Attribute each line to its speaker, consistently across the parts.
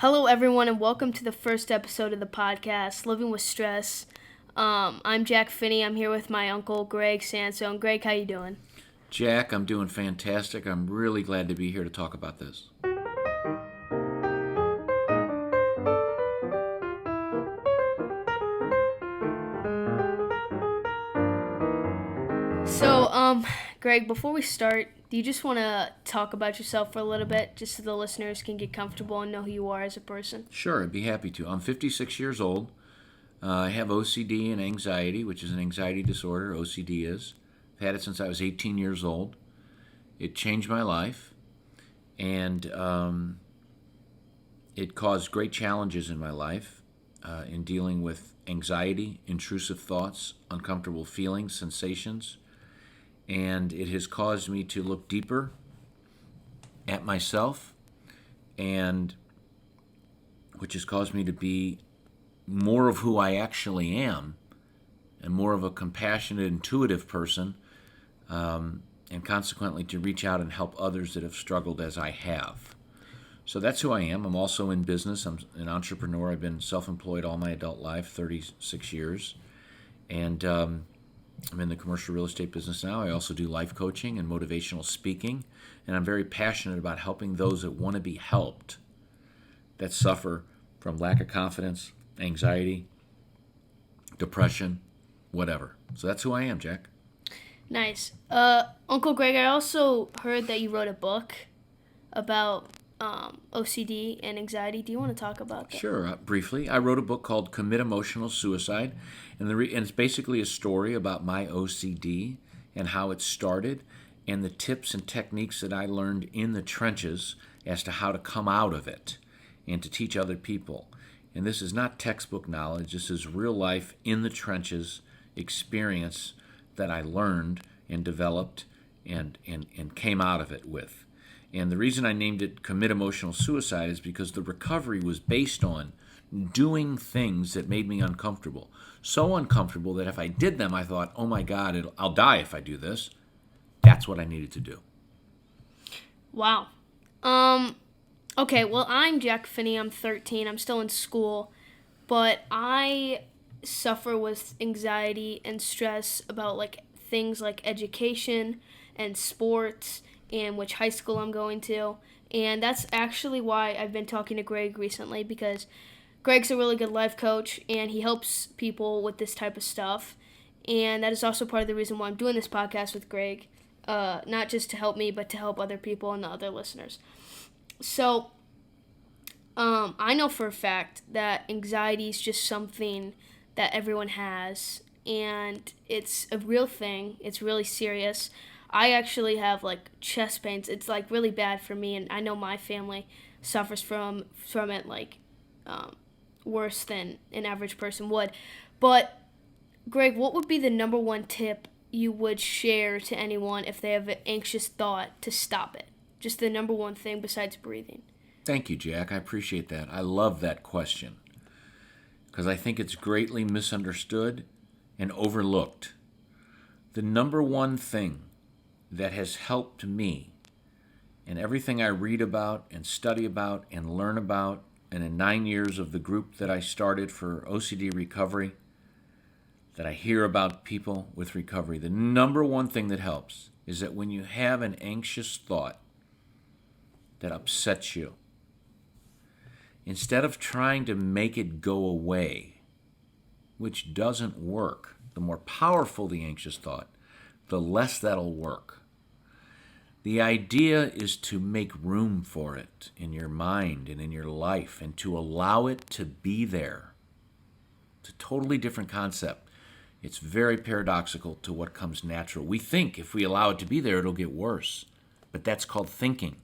Speaker 1: Hello, everyone, and welcome to the first episode of the podcast, Living with Stress. I'm Jack Finney. I'm here with my uncle, Greg Sansone. Greg, how you doing?
Speaker 2: Jack, I'm doing fantastic. I'm really glad to be here to talk about this.
Speaker 1: So, Greg, before we start, do you just want to talk about yourself for a little bit, just so the listeners can get comfortable and know who you are as a person?
Speaker 2: Sure, I'd be happy to. I'm 56 years old. I have OCD and anxiety, which is an anxiety disorder. OCD is. I've had it since I was 18 years old. It changed my life, and it caused great challenges in my life in dealing with anxiety, intrusive thoughts, uncomfortable feelings, sensations, and it has caused me to look deeper at myself, and which has caused me to be more of who I actually am and more of a compassionate, intuitive person, and consequently to reach out and help others that have struggled as I have. So that's who I am. I'm also in business. I'm an entrepreneur. I've been self-employed all my adult life, 36 years, and I'm in the commercial real estate business now. I also do life coaching and motivational speaking, and I'm very passionate about helping those that want to be helped, that suffer from lack of confidence, anxiety, depression, whatever. So that's who I am, Jack.
Speaker 1: Nice. Uncle Greg, I also heard that you wrote a book about OCD and anxiety. Do you want to talk about that?
Speaker 2: Sure. Briefly, I wrote a book called Commit Emotional Suicide, and it's basically a story about my OCD and how it started, and the tips and techniques that I learned in the trenches as to how to come out of it and to teach other people. And this is not textbook knowledge. This is real life in the trenches experience that I learned and developed and came out of it with. And the reason I named it Commit Emotional Suicide is because the recovery was based on doing things that made me uncomfortable. So uncomfortable that if I did them, I thought, oh my God, I'll die if I do this. That's what I needed to do.
Speaker 1: Wow. Okay, well, I'm Jack Finney. I'm 13. I'm still in school, but I suffer with anxiety and stress about things like education and sports and which high school I'm going to. And that's actually why I've been talking to Greg recently, because Greg's a really good life coach and he helps people with this type of stuff. And that is also part of the reason why I'm doing this podcast with Greg, not just to help me, but to help other people and the other listeners. So, I know for a fact that anxiety is just something that everyone has, and it's a real thing. It's really serious. I actually have chest pains. It's really bad for me, and I know my family suffers from it worse than an average person would. But Greg, what would be the number one tip you would share to anyone if they have an anxious thought to stop it? Just the number one thing besides breathing.
Speaker 2: Thank you, Jack. I appreciate that. I love that question because I think it's greatly misunderstood and overlooked. The number one thing that has helped me in everything I read about and study about and learn about, and in 9 years of the group that I started for OCD recovery, that I hear about people with recovery, the number one thing that helps is that when you have an anxious thought that upsets you, instead of trying to make it go away, which doesn't work, the more powerful the anxious thought, the less that'll work. The idea is to make room for it in your mind and in your life and to allow it to be there. It's a totally different concept. It's very paradoxical to what comes natural. We think if we allow it to be there, it'll get worse. But that's called thinking.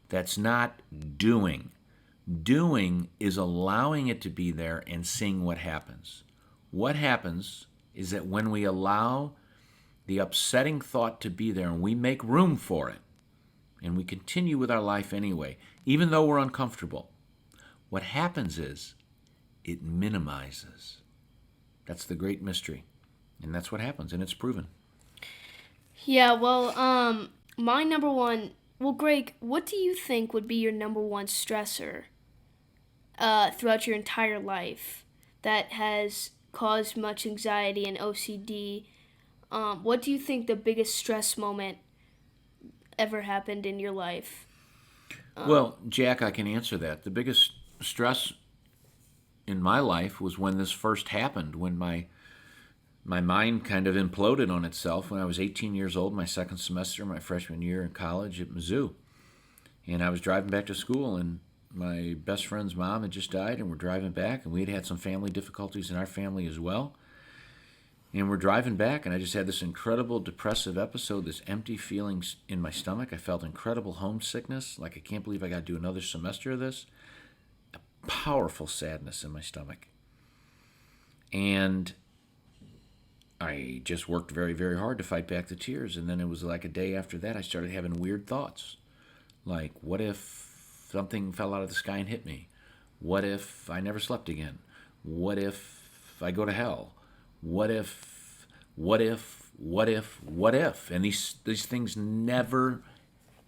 Speaker 2: That's not doing. Doing is allowing it to be there and seeing what happens. What happens is that when we allow the upsetting thought to be there and we make room for it, and we continue with our life anyway, even though we're uncomfortable, what happens is it minimizes. That's the great mystery. And that's what happens, and it's proven.
Speaker 1: Yeah, well, my number one... Well, Greg, what do you think would be your number one stressor throughout your entire life that has caused much anxiety and OCD. What do you think the biggest stress moment ever happened in your life?
Speaker 2: Well, Jack, I can answer that. The biggest stress in my life was when this first happened, when my mind kind of imploded on itself when I was 18 years old, my second semester, my freshman year in college at Mizzou. And I was driving back to school, and my best friend's mom had just died, and we're driving back, and we had had some family difficulties in our family as well. And we're driving back, and I just had this incredible depressive episode, this empty feelings in my stomach. I felt incredible homesickness, like I can't believe I got to do another semester of this. Powerful sadness in my stomach. And I just worked very, very hard to fight back the tears. And then it was like a day after that, I started having weird thoughts. Like, what if something fell out of the sky and hit me? What if I never slept again? What if I go to hell? What if, what if, what if, what if? And these things never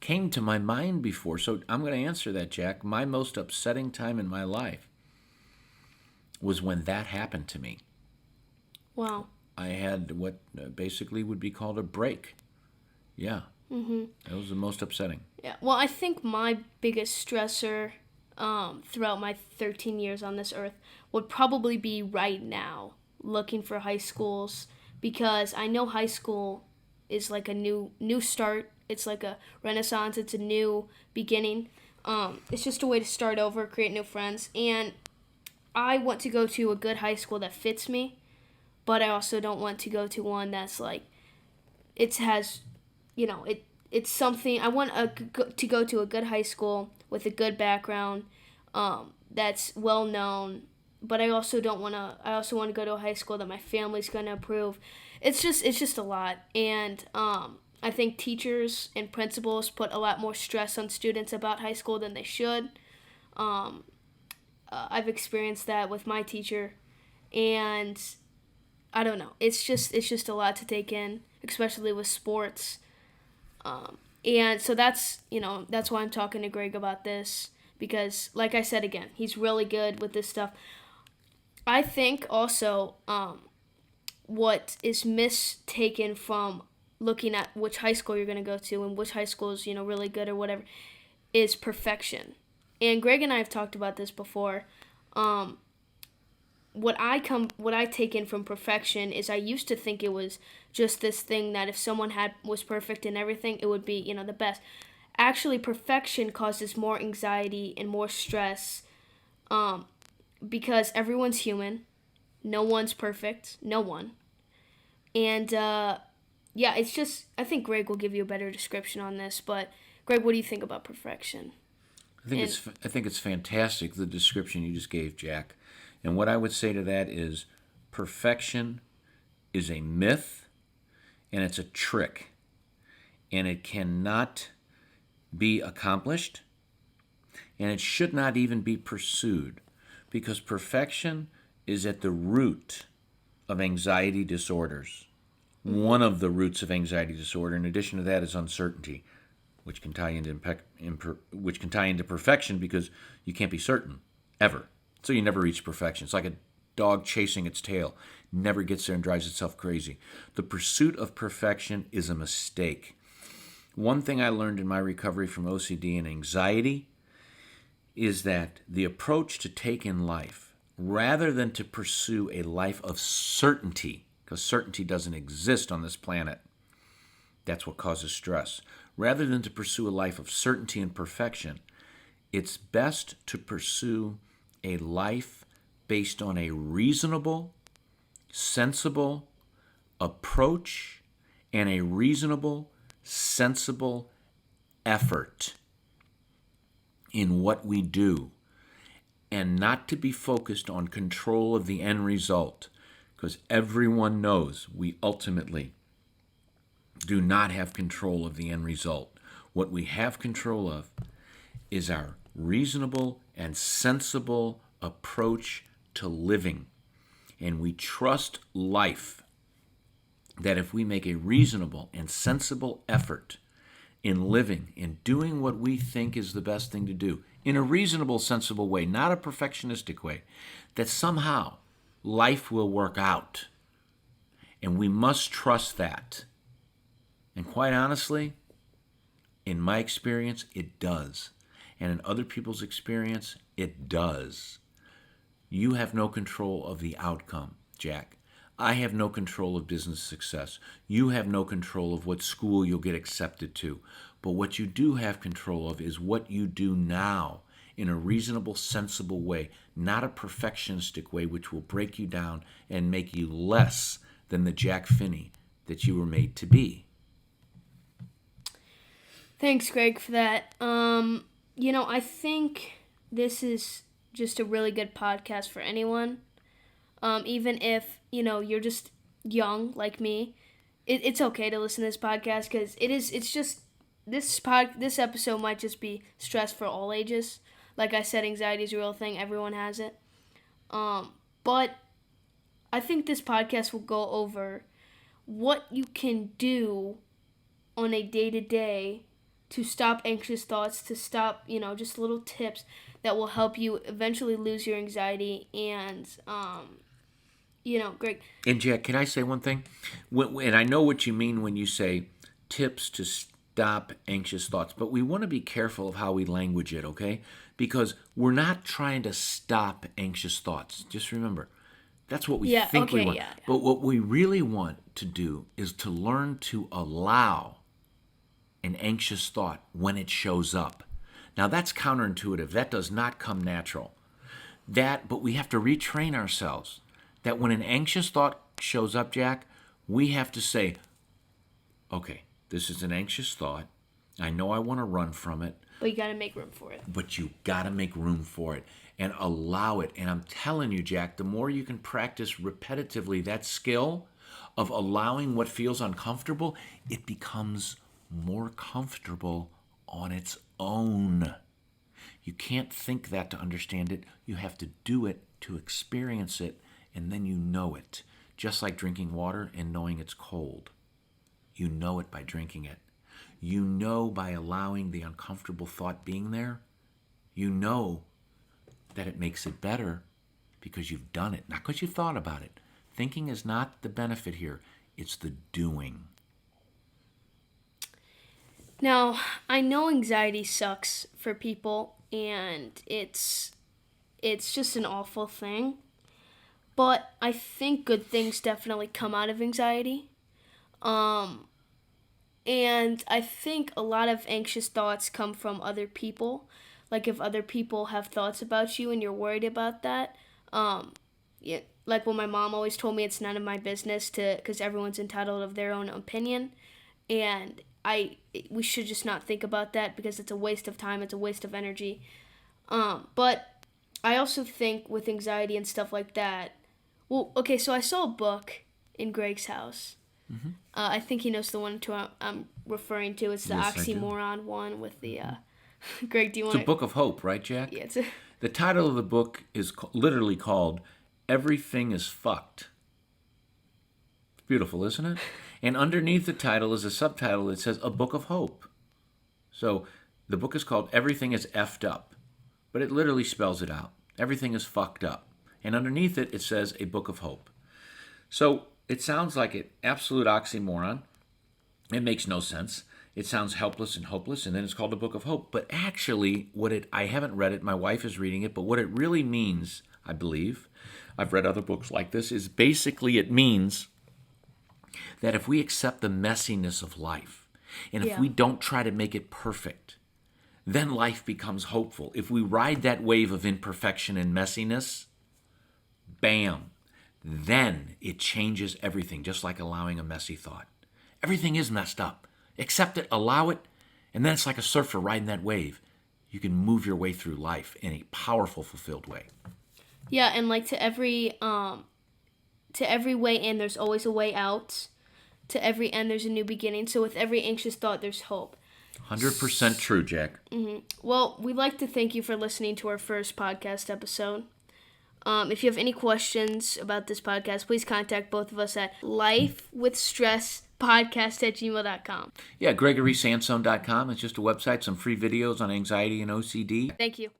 Speaker 2: came to my mind before. So I'm going to answer that, Jack. My most upsetting time in my life was when that happened to me.
Speaker 1: Wow.
Speaker 2: I had what basically would be called a break. Yeah. That was the most upsetting.
Speaker 1: Yeah. Well, I think my biggest stressor throughout my 13 years on this earth would probably be right now looking for high schools, because I know high school is like a new start. It's like a renaissance. It's a new beginning. It's just a way to start over, create new friends. And I want to go to a good high school that fits me, but I also don't want to go to one that's like it has, it's something. I want to go to a good high school with a good background, that's well known. But I also don't want to. I also want to go to a high school that my family's going to approve. It's just a lot, and I think teachers and principals put a lot more stress on students about high school than they should. I've experienced that with my teacher, and I don't know. It's just a lot to take in, especially with sports. And so that's why I'm talking to Greg about this, because, like I said again, he's really good with this stuff. I think also what is mistaken from looking at which high school you're going to go to and which high school is really good or whatever is perfection. And Greg and I have talked about this before. What I take in from perfection is, I used to think it was just this thing that if someone was perfect in everything, it would be the best. Actually, perfection causes more anxiety and more stress, because everyone's human. No one's perfect. No one. And yeah, it's just, I think Greg will give you a better description on this. But Greg, what do you think about perfection?
Speaker 2: I think it's fantastic, the description you just gave, Jack. And what I would say to that is, perfection is a myth, and it's a trick, and it cannot be accomplished, and it should not even be pursued, because perfection is at the root of anxiety disorders. One of the roots of anxiety disorder, in addition to that, is uncertainty, which can tie into perfection, because you can't be certain ever. So you never reach perfection. It's like a dog chasing its tail, never gets there and drives itself crazy. The pursuit of perfection is a mistake. One thing I learned in my recovery from OCD and anxiety is that the approach to take in life, rather than to pursue a life of certainty, because certainty doesn't exist on this planet, that's what causes stress. Rather than to pursue a life of certainty and perfection, it's best to pursue a life based on a reasonable, sensible approach and a reasonable, sensible effort in what we do, and not to be focused on control of the end result, because everyone knows we ultimately do not have control of the end result. What we have control of is our reasonable and sensible approach to living. And we trust life that if we make a reasonable and sensible effort in living, in doing what we think is the best thing to do, in a reasonable, sensible way, not a perfectionistic way, that somehow life will work out. And we must trust that. And quite honestly, in my experience, it does. And in other people's experience, it does. You have no control of the outcome, Jack. I have no control of business success. You have no control of what school you'll get accepted to. But what you do have control of is what you do now in a reasonable, sensible way, not a perfectionistic way which will break you down and make you less than the Jack Finney that you were made to be.
Speaker 1: Thanks, Greg, for that. I think this is just a really good podcast for anyone. Even if, you're just young like me, it's okay to listen to this podcast because it's just, this episode might just be stress for all ages. Like I said, anxiety is a real thing. Everyone has it. But I think this podcast will go over what you can do on a day-to-day to stop anxious thoughts, to stop, just little tips that will help you eventually lose your anxiety and, Greg.
Speaker 2: And Jack, can I say one thing? And I know what you mean when you say tips to stop anxious thoughts, but we want to be careful of how we language it, okay? Because we're not trying to stop anxious thoughts. Just remember, that's what we think we want. Yeah. But what we really want to do is to learn to allow an anxious thought when it shows up. Now that's counterintuitive. That does not come natural. But we have to retrain ourselves that when an anxious thought shows up, Jack, we have to say, okay, this is an anxious thought. I know I want to run from it.
Speaker 1: But you got to make room for it.
Speaker 2: But you got to make room for it and allow it. And I'm telling you, Jack, the more you can practice repetitively that skill of allowing what feels uncomfortable, it becomes more comfortable on its own. You can't think that to understand it. You have to do it to experience it, and then you know it. Just like drinking water and knowing it's cold. You know it by drinking it. You know by allowing the uncomfortable thought being there. You know that it makes it better because you've done it, not because you've thought about it. Thinking is not the benefit here. It's the doing.
Speaker 1: Now, I know anxiety sucks for people, and it's just an awful thing. But I think good things definitely come out of anxiety. And I think a lot of anxious thoughts come from other people. Like if other people have thoughts about you and you're worried about that. Like when my mom always told me it's none of my business because everyone's entitled of their own opinion. And we should just not think about that because it's a waste of time. It's a waste of energy. But I also think with anxiety and stuff like that. Well, okay, so I saw a book in Greg's house. Mm-hmm. I think he knows the one I'm referring to. It's the oxymoron one with the. Greg, do you want?
Speaker 2: It's a book of hope, right, Jack?
Speaker 1: Yeah.
Speaker 2: The title of the book is literally called "Everything Is Fucked." It's beautiful, isn't it? And underneath the title is a subtitle that says "A Book of Hope." So the book is called "Everything Is Effed Up," but it literally spells it out. Everything is fucked up, and underneath it says "A Book of Hope." So it sounds like an absolute oxymoron. It makes no sense. It sounds helpless and hopeless, and then it's called a book of hope. But actually, I haven't read it, my wife is reading it, but what it really means, I believe, I've read other books like this, is basically it means that if we accept the messiness of life, and if we don't try to make it perfect, then life becomes hopeful. If we ride that wave of imperfection and messiness, bam, then it changes everything, just like allowing a messy thought. Everything is messed up. Accept it, allow it, and then it's like a surfer riding that wave. You can move your way through life in a powerful, fulfilled way.
Speaker 1: Yeah, and like to every way in, there's always a way out. To every end, there's a new beginning. So with every anxious thought, there's hope.
Speaker 2: 100% true, Jack.
Speaker 1: Mm-hmm. Well, we'd like to thank you for listening to our first podcast episode. If you have any questions about this podcast, please contact both of us at lifewithstresspodcast@gmail.com.
Speaker 2: Yeah, GregorySansone.com. It's just a website, some free videos on anxiety and OCD.
Speaker 1: Thank you.